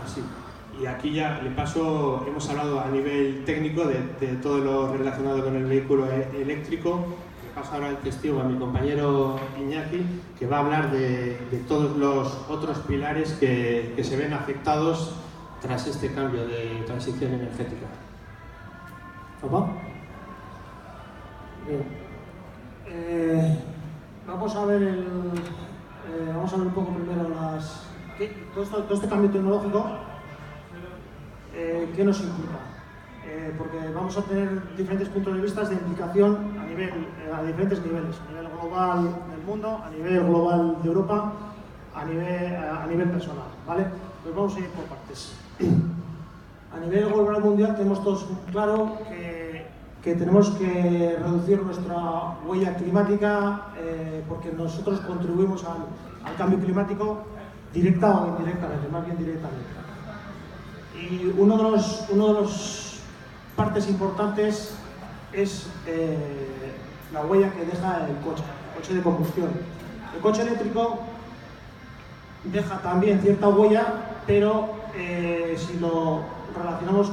sí. Y aquí ya le paso, hemos hablado a nivel técnico de todo lo relacionado con el vehículo eléctrico. Le paso ahora el testigo a mi compañero Iñaki, que va a hablar de todos los otros pilares que se ven afectados tras este cambio de transición energética. ¿Papá? Bien. Vamos a ver un poco primero todo este cambio tecnológico. ¿Qué nos implica? Porque vamos a tener diferentes puntos de vista de implicación a diferentes niveles, a nivel global del mundo, a nivel global de Europa, a nivel personal, ¿vale? Pues vamos a ir por partes. A nivel global mundial tenemos todos claro que tenemos que reducir nuestra huella climática porque nosotros contribuimos al cambio climático directa o indirectamente, más bien directamente. Y uno de los partes importantes es la huella que deja el coche de combustión. El coche eléctrico deja también cierta huella, pero si lo relacionamos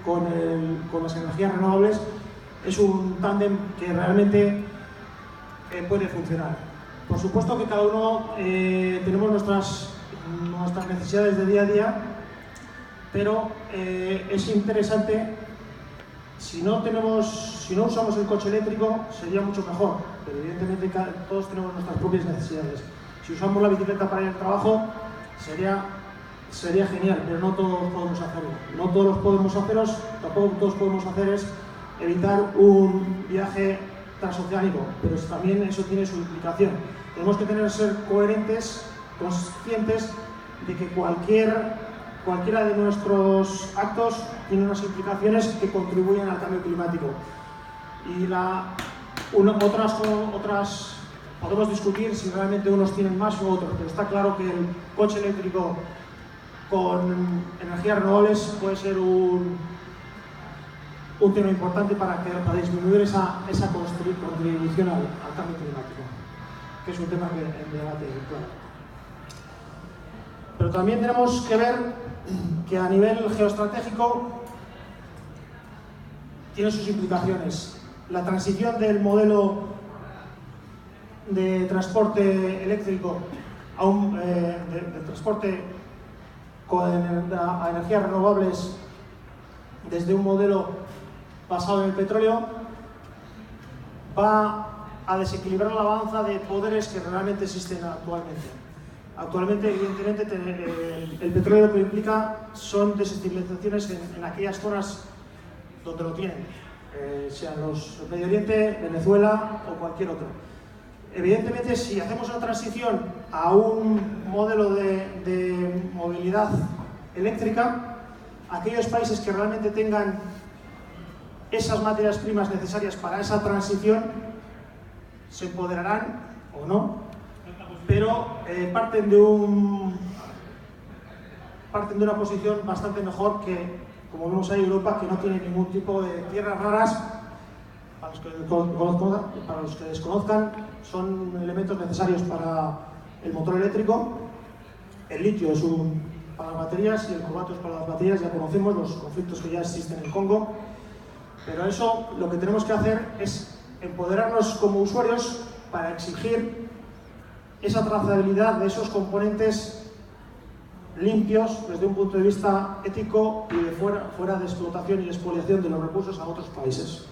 con las energías renovables, es un tándem que realmente puede funcionar. Por supuesto que cada uno tenemos nuestras necesidades de día a día, pero es interesante, si no usamos el coche eléctrico sería mucho mejor, pero evidentemente todos tenemos nuestras propias necesidades. Si usamos la bicicleta para ir al trabajo sería genial, pero no todos podemos hacerlo. No todos podemos hacerlo, tampoco todos podemos hacer es evitar un viaje transoceánico, pero también eso tiene su implicación. Tenemos que ser coherentes, conscientes de que cualquiera de nuestros actos tiene unas implicaciones que contribuyen al cambio climático. Y otras podemos discutir si realmente unos tienen más u otros, pero está claro que el coche eléctrico con energías renovables puede ser un tema importante para disminuir esa contribución al cambio climático, que es un tema que en debate, claro. Pero también tenemos que ver que a nivel geoestratégico tiene sus implicaciones. La transición del modelo de transporte eléctrico de transporte a energías renovables desde un modelo basado en el petróleo va a desequilibrar la balanza de poderes que realmente existen actualmente. Actualmente, evidentemente, el petróleo lo que implica son desestabilizaciones en aquellas zonas donde lo tienen, sean el Medio Oriente, Venezuela o cualquier otro. Evidentemente, si hacemos una transición a un modelo de movilidad eléctrica, aquellos países que realmente tengan esas materias primas necesarias para esa transición se empoderarán o no, pero parten de una posición bastante mejor que, como vemos ahí, Europa, que no tiene ningún tipo de tierras raras. Para los que desconozcan, son elementos necesarios para el motor eléctrico. El litio es para las baterías y el cobalto es para las baterías. Ya conocemos los conflictos que ya existen en Congo, pero eso lo que tenemos que hacer es empoderarnos como usuarios para exigir esa trazabilidad de esos componentes limpios desde un punto de vista ético y de fuera de explotación y expoliación de los recursos a otros países.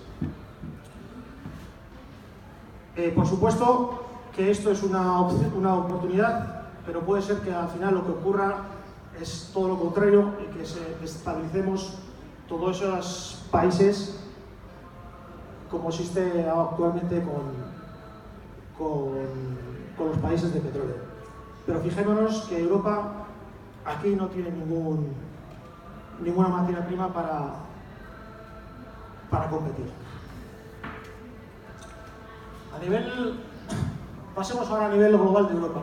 Por supuesto que esto es una oportunidad, pero puede ser que al final lo que ocurra es todo lo contrario y que desestabilicemos todos esos países como existe actualmente con los países de petróleo. Pero fijémonos que Europa aquí no tiene ninguna materia prima para competir. Pasemos ahora a nivel global de Europa.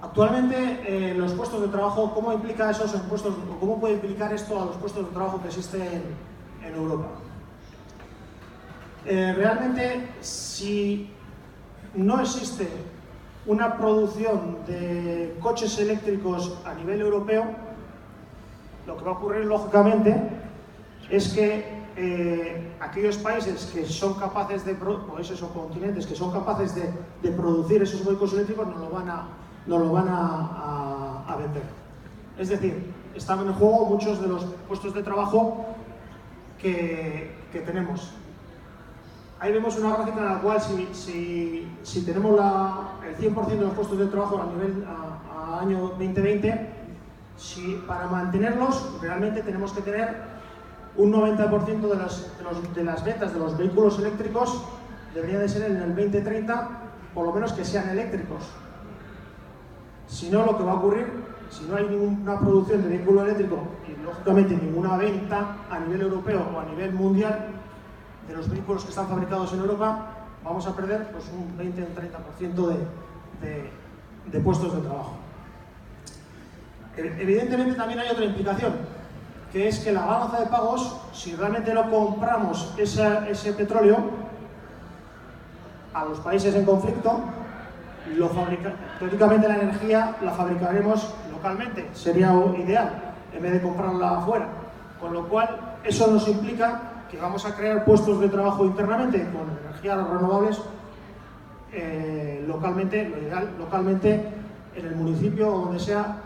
Actualmente los puestos de trabajo, ¿cómo implica esos puestos, o cómo puede implicar esto a los puestos de trabajo que existen en Europa? Realmente, si no existe una producción de coches eléctricos a nivel europeo, lo que va a ocurrir lógicamente es que aquellos países que son capaces de, países o continentes que son capaces de producir esos vehículos eléctricos no lo van a vender. Es decir, están en juego muchos de los puestos de trabajo que tenemos. Ahí vemos una gráfica en la cual si tenemos el 100% de los puestos de trabajo a nivel a año 2020, para mantenerlos realmente tenemos que tener un 90% de las ventas de los vehículos eléctricos debería de ser en el 2030, por lo menos que sean eléctricos. Si no, lo que va a ocurrir, si no hay ninguna producción de vehículo eléctrico y lógicamente ninguna venta a nivel europeo o a nivel mundial de los vehículos que están fabricados en Europa, vamos a perder pues, un 20-30% de puestos de trabajo. Evidentemente también hay otra implicación, que es que la balanza de pagos, si realmente no compramos ese petróleo a los países en conflicto, teóricamente la energía la fabricaremos localmente, sería ideal, en vez de comprarla afuera. Con lo cual, eso nos implica que vamos a crear puestos de trabajo internamente con energías renovables localmente, lo ideal, localmente en el municipio o donde sea,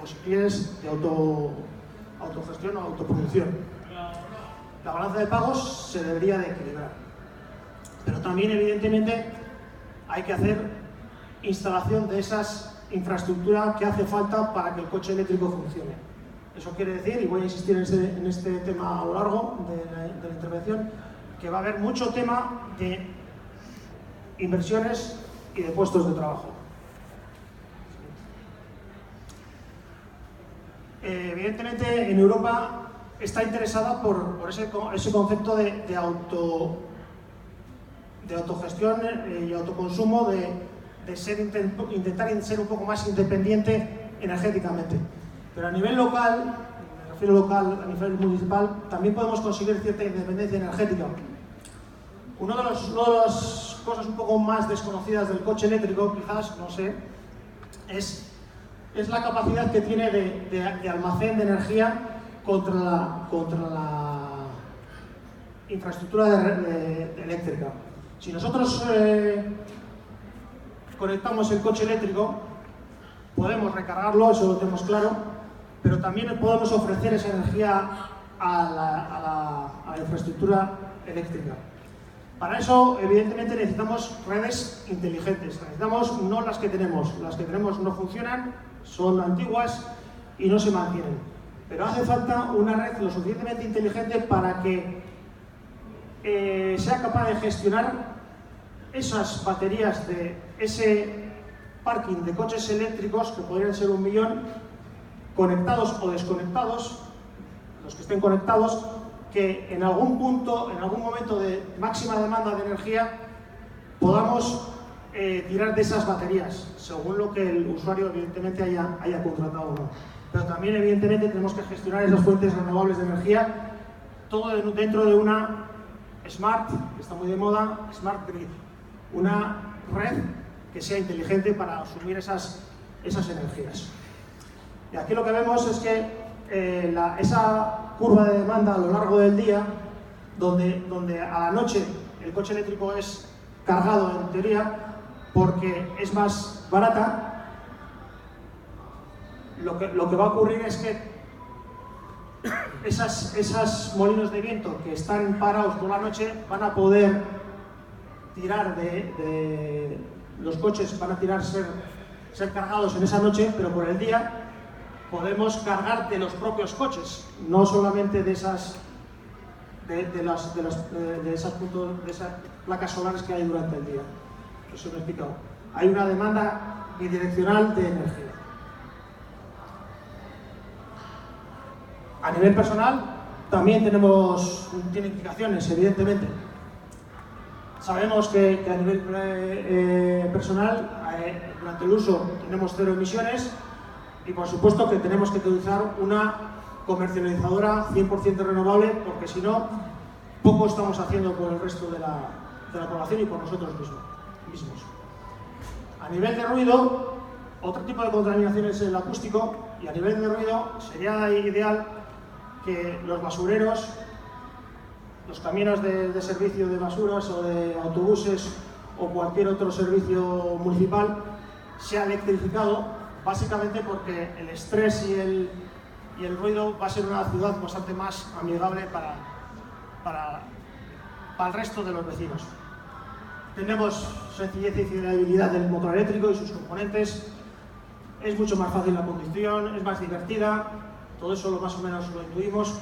o si quieres, de autogestión o autoproducción. La balanza de pagos se debería de equilibrar. Pero también, evidentemente, hay que hacer instalación de esas infraestructuras que hace falta para que el coche eléctrico funcione. Eso quiere decir, y voy a insistir en este tema a lo largo de la intervención, que va a haber mucho tema de inversiones y de puestos de trabajo. Evidentemente, en Europa está interesada por ese concepto de autogestión y autoconsumo, intentar ser un poco más independiente energéticamente. Pero a nivel local, me refiero local, a nivel municipal, también podemos conseguir cierta independencia energética. Una de las cosas un poco más desconocidas del coche eléctrico, quizás, no sé, es la capacidad que tiene de almacén de energía contra la infraestructura eléctrica. Si nosotros conectamos el coche eléctrico, podemos recargarlo, eso lo tenemos claro, pero también podemos ofrecer esa energía a la infraestructura eléctrica. Para eso, evidentemente, necesitamos redes inteligentes. Necesitamos no las que tenemos no funcionan, son antiguas y no se mantienen. Pero hace falta una red lo suficientemente inteligente para que sea capaz de gestionar esas baterías de ese parking de coches eléctricos, que podrían ser 1 millón, conectados o desconectados, los que estén conectados, que en algún punto, en algún momento de máxima demanda de energía, podamos tirar de esas baterías, según lo que el usuario evidentemente haya contratado o no. Pero también evidentemente tenemos que gestionar esas fuentes renovables de energía, todo dentro de una Smart, que está muy de moda, Smart Grid, una red que sea inteligente para asumir esas energías. Y aquí lo que vemos es que esa curva de demanda a lo largo del día, donde a la noche el coche eléctrico es cargado en teoría porque es más barata, lo que va a ocurrir es que esas molinos de viento que están parados por la noche van a poder tirar los coches van a ser cargados en esa noche, pero por el día podemos cargar de los propios coches, no solamente de esas placas solares que hay durante el día. Eso lo he explicado. Hay una demanda bidireccional de energía. A nivel personal, también tiene implicaciones, evidentemente. Sabemos que a nivel personal, durante el uso tenemos 0 emisiones y por supuesto que tenemos que utilizar una comercializadora 100% renovable, porque si no, poco estamos haciendo por el resto de la población y por nosotros mismos. A A nivel de ruido, otro tipo de contaminación es el acústico, y a nivel de ruido sería ideal que los basureros, los camiones de servicio de basuras o de autobuses o cualquier otro servicio municipal sea electrificado, básicamente porque el estrés y el ruido va a ser una ciudad bastante más amigable para el resto de los vecinos. Tenemos sencillez y fiabilidad del motor eléctrico y sus componentes, es mucho más fácil la conducción, es más divertida, todo eso más o menos lo intuimos.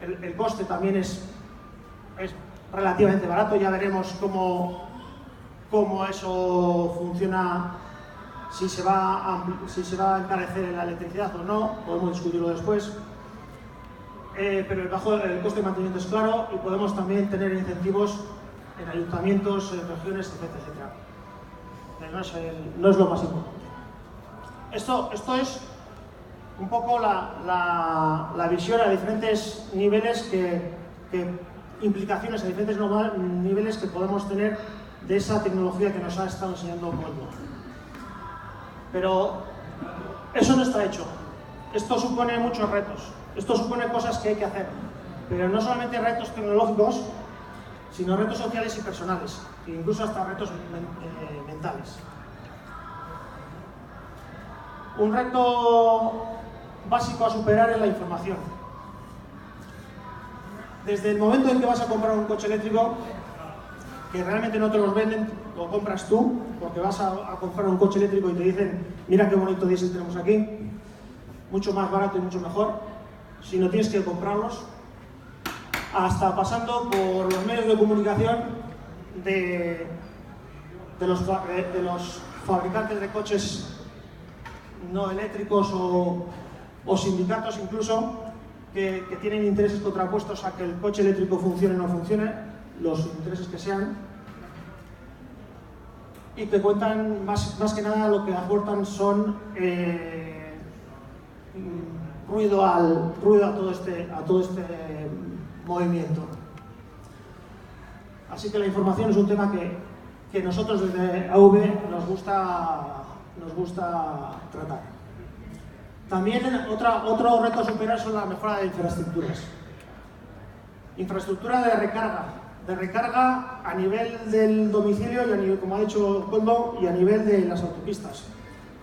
El coste también es relativamente barato, ya veremos cómo eso funciona, si se va a encarecer la electricidad o no, podemos discutirlo después. Pero el coste de mantenimiento es claro y podemos también tener incentivos en ayuntamientos, en regiones, etcétera. No es lo más importante. Esto es un poco la visión a diferentes niveles, implicaciones a diferentes niveles que podemos tener de esa tecnología que nos ha estado enseñando Koldo. Pero eso no está hecho. Esto supone muchos retos. Esto supone cosas que hay que hacer. Pero no solamente retos tecnológicos, sino retos sociales y personales, e incluso hasta retos mentales. Un reto básico a superar es la información. Desde el momento en que vas a comprar un coche eléctrico, que realmente no te los venden, lo compras tú, porque vas a comprar un coche eléctrico y te dicen, mira qué bonito diésel tenemos aquí, mucho más barato y mucho mejor, si no tienes que comprarlos, hasta pasando por los medios de comunicación de los fabricantes de coches no eléctricos o sindicatos incluso, que tienen intereses contrapuestos a que el coche eléctrico funcione o no funcione, los intereses que sean, y que cuentan más que nada lo que aportan son ruido a todo este movimiento. Así que la información es un tema que nosotros desde AV nos gusta tratar. También otro reto a superar son la mejora de infraestructuras. Infraestructura de recarga a nivel del domicilio y a nivel, como ha dicho Koldo, y a nivel de las autopistas.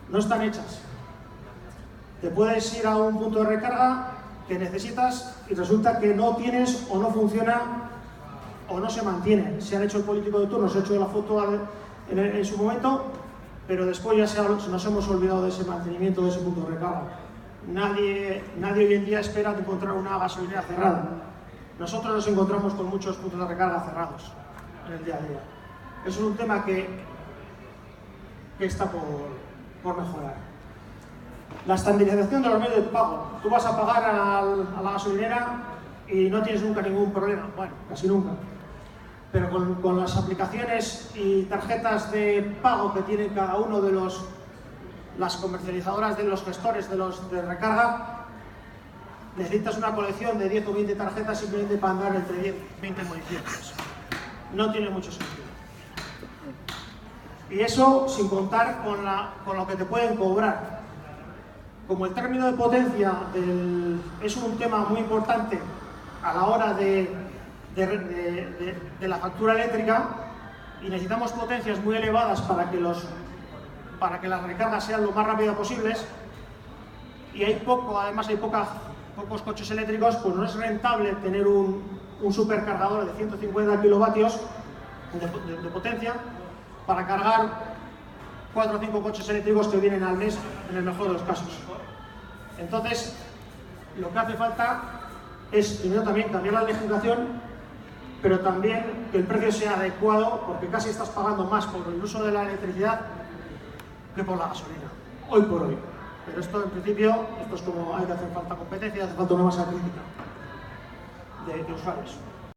No están hechas. Te puedes ir a un punto de recarga que necesitas y resulta que no tienes o no funciona o no se mantiene. Se han hecho el político de turno, se ha hecho la foto en su momento, pero después ya nos hemos olvidado de ese mantenimiento de ese punto de recarga. Nadie hoy en día espera de encontrar una gasolinera cerrada. Nosotros nos encontramos con muchos puntos de recarga cerrados en el día a día. Eso es un tema que está por mejorar. La estandarización de los medios de pago. Tú vas a pagar a la gasolinera y no tienes nunca ningún problema. Bueno, casi nunca. Pero con las aplicaciones y tarjetas de pago que tienen cada uno de las comercializadoras, de los gestores de recarga, necesitas una colección de 10 o 20 tarjetas simplemente para andar entre 10 y 20 municipios. No tiene mucho sentido. Y eso sin contar con lo que te pueden cobrar. Como el término de potencia es un tema muy importante a la hora de la factura eléctrica y necesitamos potencias muy elevadas para que las recargas sean lo más rápidas posibles, y además hay pocos coches eléctricos, pues no es rentable tener un supercargador de 150 kilovatios de potencia para cargar 4 o 5 coches eléctricos que vienen al mes en el mejor de los casos. Entonces, lo que hace falta es primero también cambiar la legislación, pero también que el precio sea adecuado, porque casi estás pagando más por el uso de la electricidad que por la gasolina, hoy por hoy. Pero esto en principio, esto es como hay que hacer falta competencia, hace falta una masa crítica de usuarios.